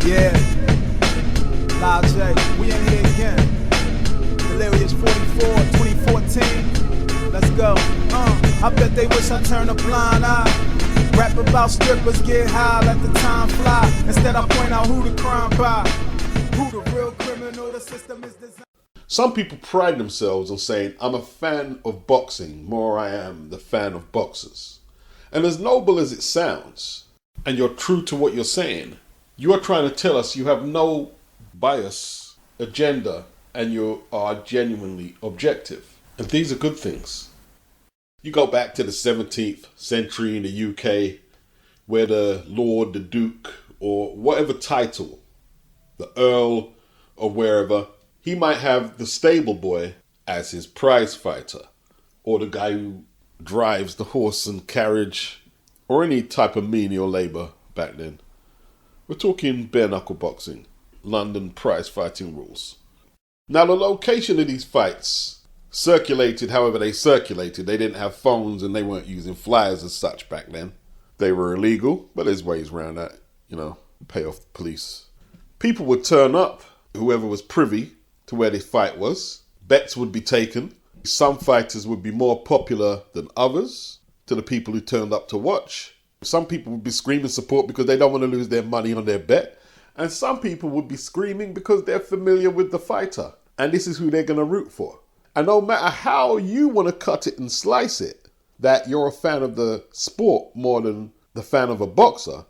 Yeah, Loud J, we in here again. Delirious 44, 2014. Let's go. I bet they wish I turned a blind eye. Rap about strippers, get high, let the time fly. Instead I point out who the crime by. Who the real criminal, the system is designed. Some people pride themselves on saying, I'm a fan of boxing more I am the fan of boxers. And as noble as it sounds, and you're true to what you're saying, you are trying to tell us you have no bias, agenda, and you are genuinely objective. And these are good things. You go back to the 17th century in the UK, where the Lord, the Duke, or whatever title, the Earl or wherever, he might have the stable boy as his prize fighter, or the guy who drives the horse and carriage, or any type of menial labour back then. We're talking bare knuckle boxing, London prize fighting rules. Now the location of these fights circulated however they circulated. They didn't have phones and they weren't using flyers as such back then. They were illegal, but there's ways around that, you know, pay off the police. People would turn up, whoever was privy to where this fight was. Bets would be taken. Some fighters would be more popular than others to the people who turned up to watch. Some people would be screaming support because they don't want to lose their money on their bet. And some people would be screaming because they're familiar with the fighter. And this is who they're going to root for. And no matter how you want to cut it and slice it, that you're a fan of the sport more than the fan of a boxer,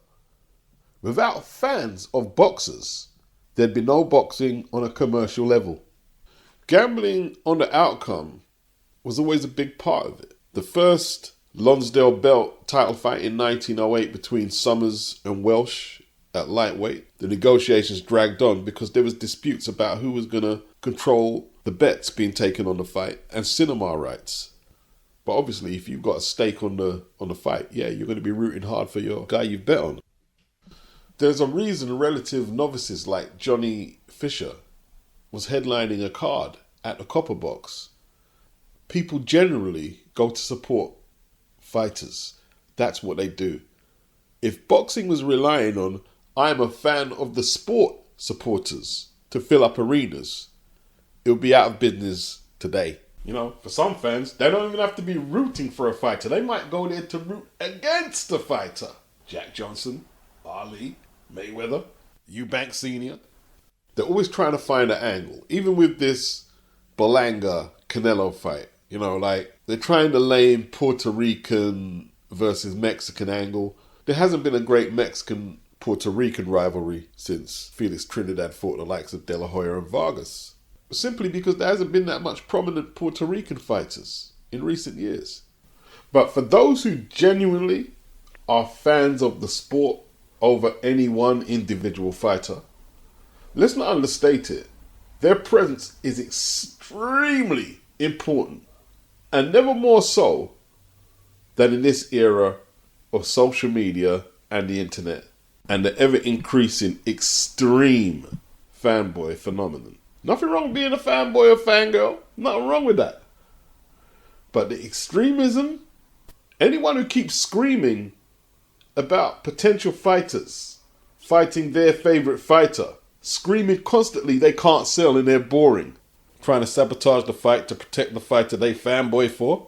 without fans of boxers, there'd be no boxing on a commercial level. Gambling on the outcome was always a big part of it. The first Lonsdale Belt title fight in 1908 between Summers and Welsh at lightweight, the negotiations dragged on because there was disputes about who was going to control the bets being taken on the fight and cinema rights. But obviously, if you've got a stake on the fight, yeah, you're going to be rooting hard for your guy you've bet on. There's a reason relative novices like Johnny Fisher was headlining a card at the Copper Box. People generally go to support fighters. That's what they do. If boxing was relying on, I'm a fan of the sport supporters to fill up arenas, it would be out of business today. You know, for some fans, they don't even have to be rooting for a fighter. They might go there to root against the fighter. Jack Johnson, Ali, Mayweather, Eubank Sr. They're always trying to find an angle. Even with this Berlanga Canelo fight, you know, like they're trying to lay Puerto Rican versus Mexican angle. There hasn't been a great Mexican-Puerto Rican rivalry since Felix Trinidad fought the likes of De La Hoya and Vargas. Simply because there hasn't been that much prominent Puerto Rican fighters in recent years. But for those who genuinely are fans of the sport over any one individual fighter, let's not understate it. Their presence is extremely important, and never more so than in this era of social media and the internet and the ever-increasing extreme fanboy phenomenon. Nothing wrong with being a fanboy or fangirl. Nothing wrong with that. But the extremism, anyone who keeps screaming about potential fighters fighting their favorite fighter, screaming constantly they can't sell and they're boring, trying to sabotage the fight to protect the fighter they fanboy for,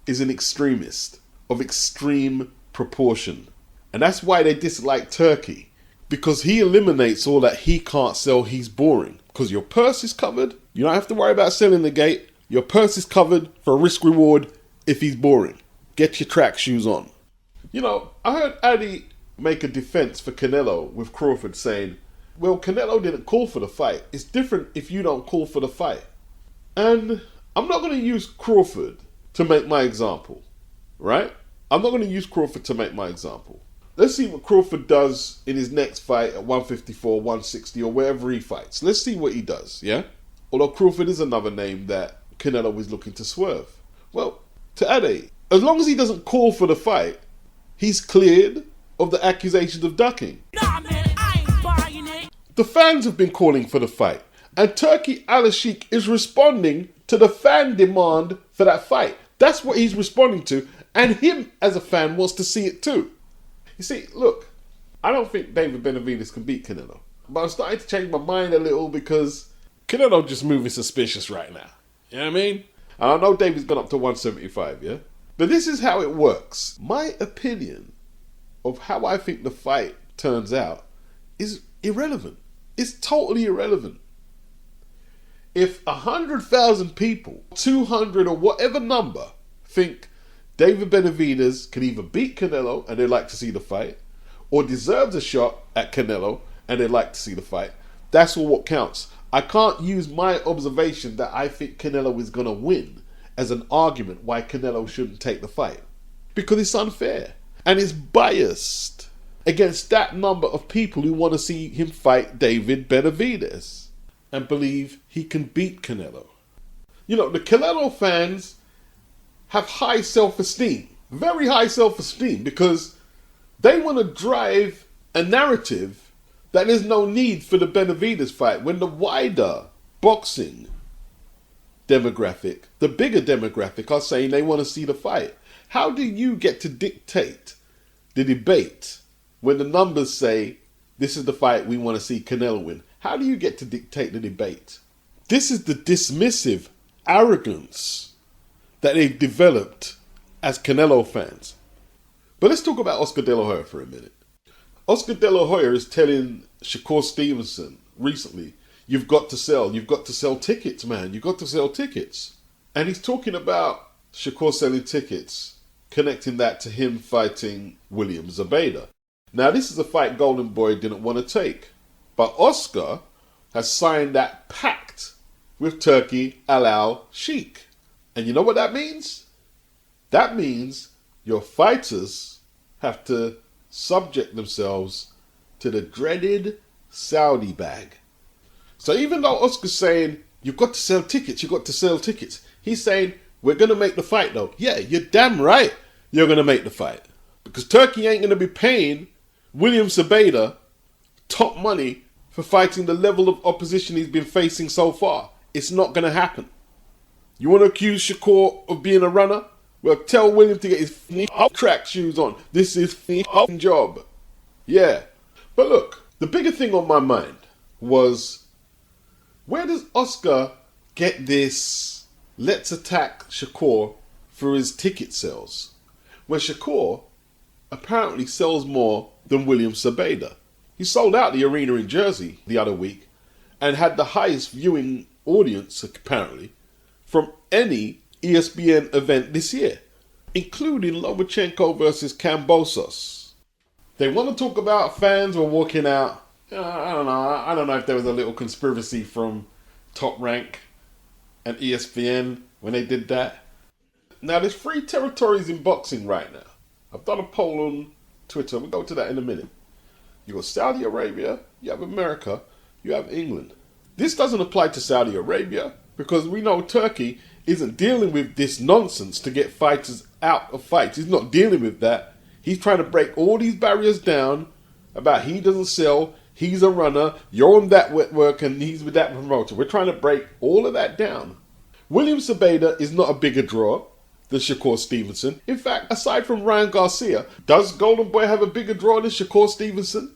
is an extremist of extreme proportion. And that's why they dislike TURKI, because he eliminates all that he can't sell, he's boring. Because your purse is covered, you don't have to worry about selling the gate, your purse is covered for risk reward if he's boring. Get your track shoes on. You know, I heard Addy make a defense for Canelo with Crawford saying, well, Canelo didn't call for the fight. It's different if you don't call for the fight. And I'm not going to use Crawford to make my example, right? I'm not going to use Crawford to make my example. Let's see what Crawford does in his next fight at 154, 160 or wherever he fights. Let's see what he does, yeah? Although Crawford is another name that Canelo is looking to swerve. Well, to Ade, as long as he doesn't call for the fight, he's cleared of the accusations of ducking. Nah, man, I ain't buying it. The fans have been calling for the fight, and TURKI ALALSHIKH is responding to the fan demand for that fight. That's what he's responding to, and him as a fan wants to see it too. You see, look, I don't think David Benavidez can beat Canelo. But I'm starting to change my mind a little because Canelo just moving suspicious right now. You know what I mean? And I know David's gone up to 175, yeah? But this is how it works. My opinion of how I think the fight turns out is irrelevant. It's totally irrelevant. If 100,000 people, 200 or whatever number, think David Benavidez can either beat Canelo and they'd like to see the fight, or deserves a shot at Canelo and they'd like to see the fight, that's all what counts. I can't use my observation that I think Canelo is going to win as an argument why Canelo shouldn't take the fight. Because it's unfair. And it's biased against that number of people who want to see him fight David Benavidez and believe he can beat Canelo. You know, the Canelo fans have high self-esteem, very high self-esteem, because they want to drive a narrative that there's no need for the Benavidez fight when the wider boxing demographic, the bigger demographic, are saying they want to see the fight. How do you get to dictate the debate when the numbers say this is the fight we want to see Canelo win? How do you get to dictate the debate? This is the dismissive arrogance that they've developed as Canelo fans. But let's talk about Oscar De La Hoya for a minute. Oscar De La Hoya is telling Shakur Stevenson recently, you've got to sell tickets, man. You've got to sell tickets. And he's talking about Shakur selling tickets, connecting that to him fighting William ZEPEDA. Now, this is a fight Golden Boy didn't want to take. But Oscar has signed that pact with Turkey ALALSHIKH. And you know what that means? That means your fighters have to subject themselves to the dreaded Saudi bag. So even though Oscar's saying, you've got to sell tickets, he's saying, we're going to make the fight though. Yeah, you're damn right you're going to make the fight. Because Turkey ain't going to be paying William ZEPEDA top money for fighting the level of opposition he's been facing so far. It's not going to happen. You want to accuse Shakur of being a runner? Well, tell William to get his track shoes on. This is his job. Yeah. But look, the bigger thing on my mind was, where does Oscar get this let's attack Shakur for his ticket sales, when Shakur apparently sells more than William ZEPEDA? He sold out the arena in Jersey the other week and had the highest viewing audience, apparently, from any ESPN event this year, including Lomachenko versus Kambosos. They want to talk about fans were walking out. I don't know if there was a little conspiracy from Top Rank and ESPN when they did that. Now, there's 3 territories in boxing right now. I've done a poll on Twitter. We'll go to that in a minute. You got Saudi Arabia, you have America, you have England. This doesn't apply to Saudi Arabia because we know Turkey isn't dealing with this nonsense to get fighters out of fights. He's not dealing with that. He's trying to break all these barriers down about he doesn't sell, he's a runner, you're on that network and he's with that promoter. We're trying to break all of that down. William ZEPEDA is not a bigger draw than Shakur Stevenson. In fact, aside from Ryan Garcia, does Golden Boy have a bigger draw than Shakur Stevenson?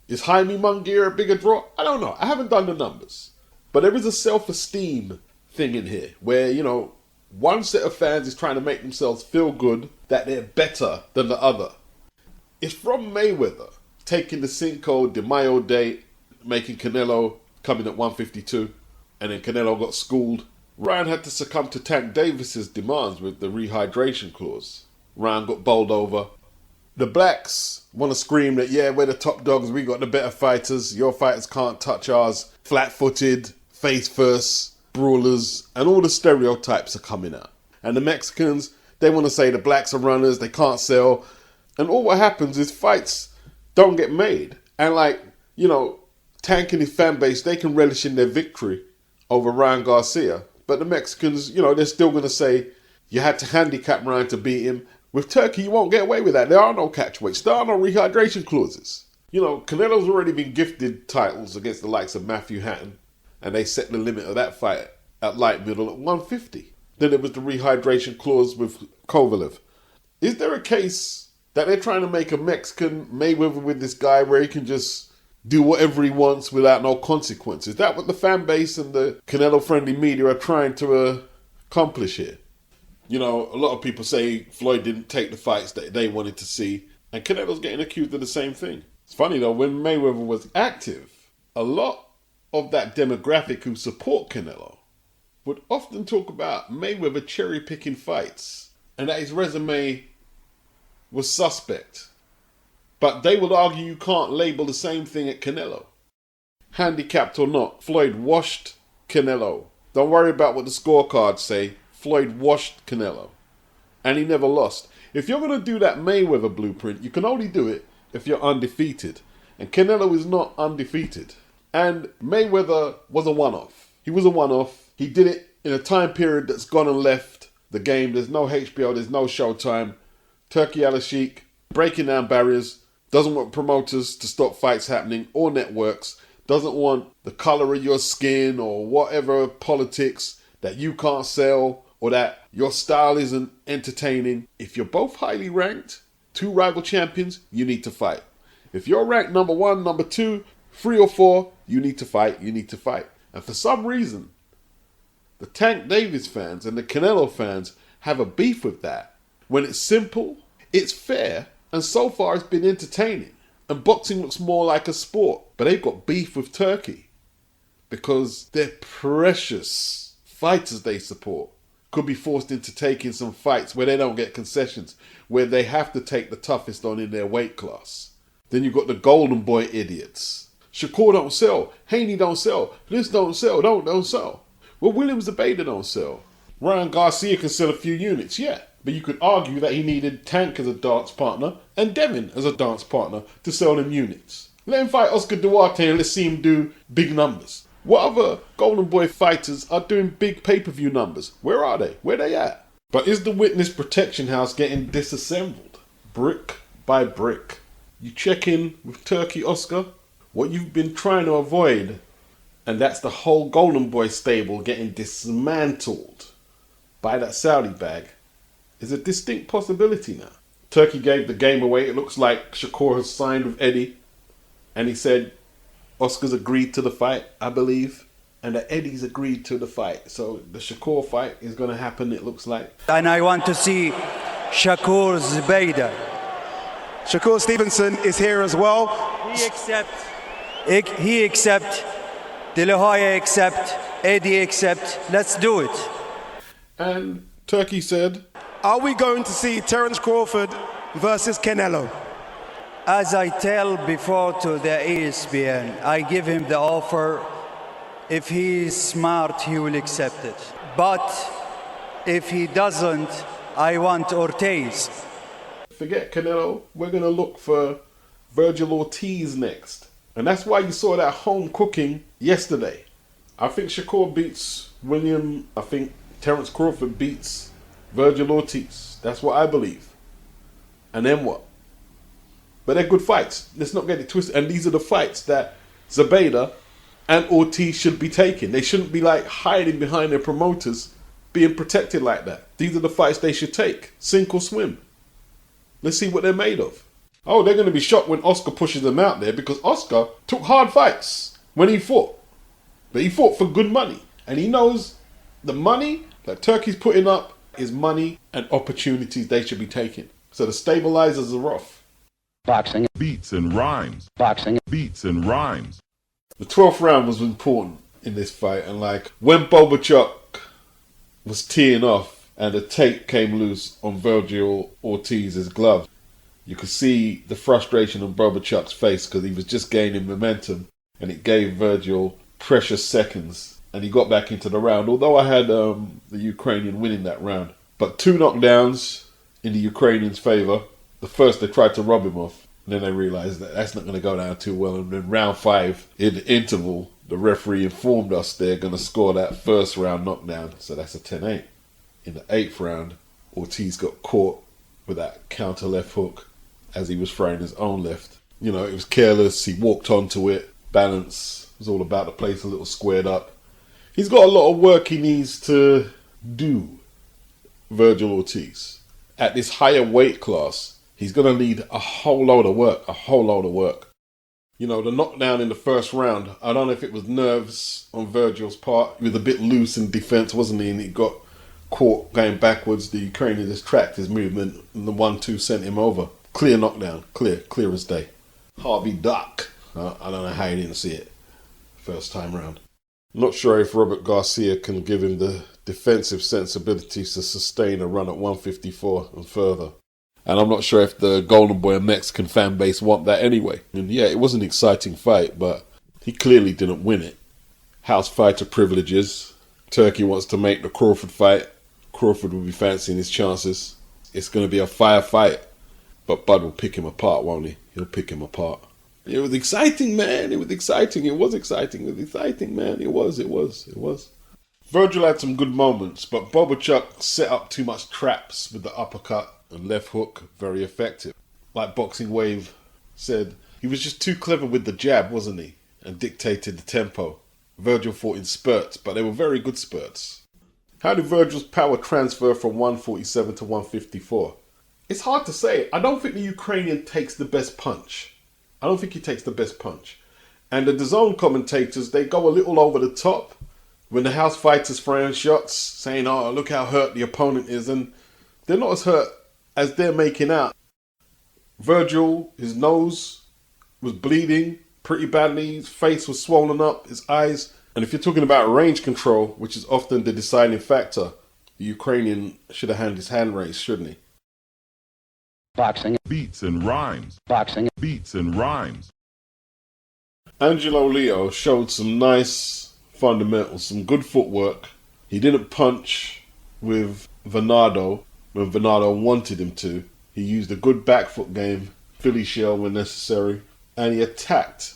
Is Jaime Munguia a bigger draw? I don't know. I haven't done the numbers. But there is a self-esteem thing in here where, you know, one set of fans is trying to make themselves feel good that they're better than the other. It's from Mayweather taking the Cinco de Mayo date, making Canelo coming at 152, and then Canelo got schooled. Ryan had to succumb to Tank Davis's demands with the rehydration clause. Ryan got bowled over. The blacks want to scream that, yeah, we're the top dogs, we got the better fighters, your fighters can't touch ours, flat-footed, face-first, brawlers, and all the stereotypes are coming out. And the Mexicans, they want to say the blacks are runners, they can't sell. And all what happens is fights don't get made. And like, you know, Tank and his fan base, they can relish in their victory over Ryan Garcia. But the Mexicans, you know, they're still going to say, you had to handicap Ryan to beat him. With Turkey, you won't get away with that. There are no catch weights. There are no rehydration clauses. You know, Canelo's already been gifted titles against the likes of Matthew Hatton. And they set the limit of that fight at light middle at 150. Then there was the rehydration clause with Kovalev. Is there a case that they're trying to make a Mexican Mayweather with this guy where he can just do whatever he wants without no consequences. That's what the fan base and the Canelo-friendly media are trying to accomplish here. You know, a lot of people say Floyd didn't take the fights that they wanted to see, and Canelo's getting accused of the same thing. It's funny though, when Mayweather was active, a lot of that demographic who support Canelo would often talk about Mayweather cherry-picking fights and that his resume was suspect. But they would argue you can't label the same thing at Canelo. Handicapped or not, Floyd washed Canelo. Don't worry about what the scorecards say. Floyd washed Canelo. And he never lost. If you're going to do that Mayweather blueprint, you can only do it if you're undefeated. And Canelo is not undefeated. And Mayweather was a one-off. He was a one-off. He did it in a time period that's gone and left the game. There's no HBO, there's no Showtime. TURKI ALALSHIKH, breaking down barriers, doesn't want promoters to stop fights happening or networks, doesn't want the colour of your skin or whatever politics that you can't sell or that your style isn't entertaining. If you're both highly ranked, two rival champions, you need to fight. If you're ranked number 1, number 2, 3 or 4, you need to fight, you need to fight. And for some reason, the Tank Davis fans and the Canelo fans have a beef with that. When it's simple, it's fair, and so far it's been entertaining. And boxing looks more like a sport. But they've got beef with Turkey because they're precious fighters they support could be forced into taking some fights where they don't get concessions, where they have to take the toughest on in their weight class. Then you've got the golden boy idiots. Shakur don't sell, Haney don't sell, this don't sell, don't sell. Well, Williams ZEPEDA don't sell. Ryan Garcia can sell a few units, yeah. But you could argue that he needed Tank as a dance partner and Devin as a dance partner to sell them units. Let him fight Oscar Duarte and let's see him do big numbers. What other Golden Boy fighters are doing big pay-per-view numbers? Where are they? Where they at? But is the Witness Protection House getting disassembled? Brick by brick. You check in with Turkey, Oscar, what you've been trying to avoid, and that's the whole Golden Boy stable getting dismantled by that Saudi bag, is a distinct possibility now. Turkey gave the game away. It looks like Shakur has signed with Eddie. And he said Oscar's agreed to the fight, I believe. And that Eddie's agreed to the fight. So the Shakur fight is going to happen, it looks like. And I want to see Shakur ZEPEDA. Shakur Stevenson is here as well. He accepts. De La Hoya accept. Eddie accept. Let's do it. And Turkey said, are we going to see Terence Crawford versus Canelo? As I tell before to the ESPN, I give him the offer. If he is smart, he will accept it. But if he doesn't, I want Ortiz. Forget Canelo, we're going to look for VERGIL Ortiz next. And that's why you saw that home cooking yesterday. I think Shakur beats William. I think Terence Crawford beats VERGIL Ortiz. That's what I believe. And then what? But they're good fights. Let's not get it twisted. And these are the fights that ZEPEDA and Ortiz should be taking. They shouldn't be like hiding behind their promoters, being protected like that. These are the fights they should take. Sink or swim. Let's see what they're made of. Oh, they're going to be shocked when Oscar pushes them out there because Oscar took hard fights when he fought. But he fought for good money. And he knows the money that Turkey's putting up is money and opportunities they should be taking. So the stabilizers are off. Boxing. Beats and rhymes. Boxing. Beats and rhymes. The 12th round was important in this fight. And like when BOHACHUK was teeing off and the tape came loose on VERGIL Ortiz's glove, you could see the frustration on BOHACHUK's face because he was just gaining momentum and it gave VERGIL precious seconds. And he got back into the round, although I had the Ukrainian winning that round. But 2 knockdowns in the Ukrainians' favour. The first, they tried to rob him off. And then they realised that that's not going to go down too well. And then round 5, in the interval, the referee informed us they're going to score that first round knockdown. So that's a 10-8. In the 8th round, Ortiz got caught with that counter left hook as he was throwing his own left. You know, it was careless. He walked onto it. Balance was all about the place a little squared up. He's got a lot of work he needs to do, VERGIL Ortiz. At this higher weight class, he's going to need a whole load of work, You know, the knockdown in the first round, I don't know if it was nerves on Virgil's part. He was a bit loose in defense, wasn't he? And he got caught going backwards. The Ukrainian just tracked his movement, and the 1-2 sent him over. Clear knockdown, clear as day. Harvey Duck. I don't know how he didn't see it first time round. Not sure if Robert Garcia can give him the defensive sensibilities to sustain a run at 154 and further. And I'm not sure if the Golden Boy and Mexican fan base want that anyway. And yeah, it was an exciting fight, but he clearly didn't win it. House fighter privileges. Turkey wants to make the Crawford fight. Crawford will be fancying his chances. It's going to be a fire fight. But Bud will pick him apart, won't he? He'll pick him apart. It was exciting, man. It was exciting. It was exciting. It was exciting, man. It was. Virgil had some good moments, but BOHACHUK set up too much traps with the uppercut and left hook, very effective. Like Boxing Wave said, he was just too clever with the jab, wasn't he? And dictated the tempo. Virgil fought in spurts, but they were very good spurts. How did Virgil's power transfer from 147 to 154? It's hard to say. I don't think the Ukrainian takes the best punch. I don't think he takes the best punch. And the DAZN commentators, they go a little over the top when the house fighters throwing shots, saying, oh, look how hurt the opponent is. And they're not as hurt as they're making out. Virgil, his nose was bleeding pretty badly. His face was swollen up, his eyes. And if you're talking about range control, which is often the deciding factor, the Ukrainian should have had his hand raised, shouldn't he? Boxing. Beats and rhymes. Boxing. Beats and rhymes. Angelo Leo showed some nice fundamentals, some good footwork. He didn't punch with Venado when Venado wanted him to. He used a good back foot game, Philly shell when necessary, and he attacked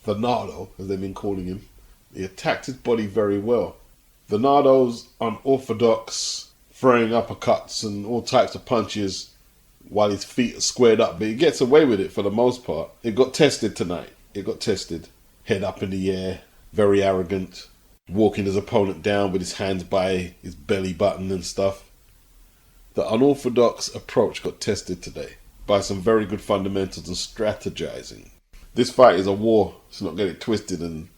Venado, as they've been calling him. He attacked his body very well. Venado's unorthodox, throwing uppercuts and all types of punches while his feet are squared up, but he gets away with it for the most part. It got tested tonight. It got tested. Head up in the air, very arrogant, walking his opponent down with his hands by his belly button and stuff. The unorthodox approach got tested today by some very good fundamentals and strategizing. This fight is a war, so not get it twisted, and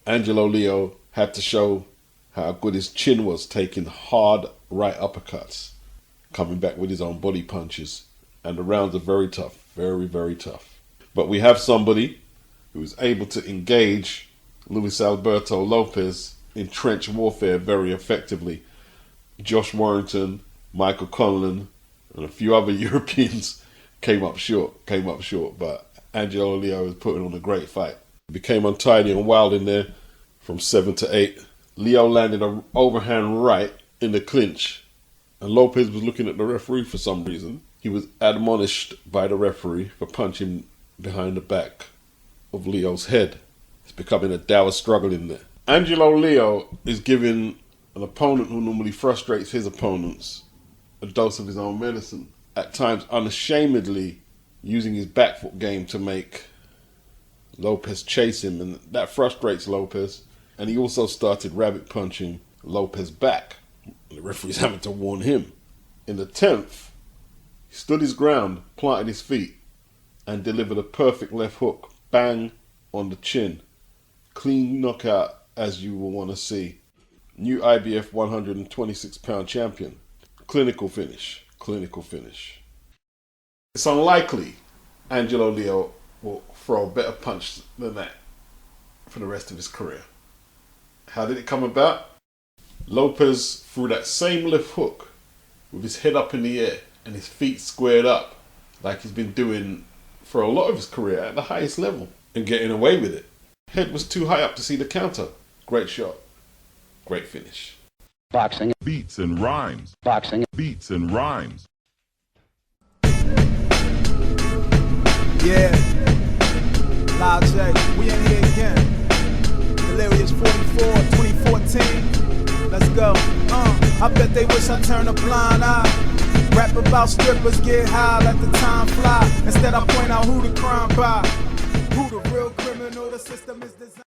Angelo Leo had to show how good his chin was, taking hard right uppercuts, coming back with his own body punches. And the rounds are very tough, very, very tough. But we have somebody who is able to engage Luis Alberto Lopez in trench warfare very effectively. Josh Warrington, Michael Conlon, and a few other Europeans came up short, but Angelo Leo is putting on a great fight. Became untidy and wild in there from 7 to 8. Leo landed an overhand right in the clinch, and Lopez was looking at the referee for some reason. He was admonished by the referee for punching behind the back of Leo's head. It's becoming a dour struggle in there. Angelo Leo is giving an opponent who normally frustrates his opponents a dose of his own medicine. At times unashamedly using his back foot game to make Lopez chase him, and that frustrates Lopez. And he also started rabbit punching Lopez back. The referee's having to warn him. In the 10th, he stood his ground, planted his feet, and delivered a perfect left hook, bang on the chin. Clean knockout, as you will want to see. New IBF 126-pound champion. Clinical finish. It's unlikely Angelo Leo will throw a better punch than that for the rest of his career. How did it come about? Lopez threw that same left hook with his head up in the air and his feet squared up, like he's been doing for a lot of his career at the highest level, and getting away with it. Head was too high up to see the counter. Great shot. Great finish. Boxing. Beats and rhymes. Boxing. Beats and rhymes. Yeah. ALALSHIKH, we in here again. Delirious 44, 2014. Let's go. I bet they wish I turned a blind eye. Rap about strippers, get high, let the time fly. Instead I point out who the crime by. Who the real criminal, the system is designed.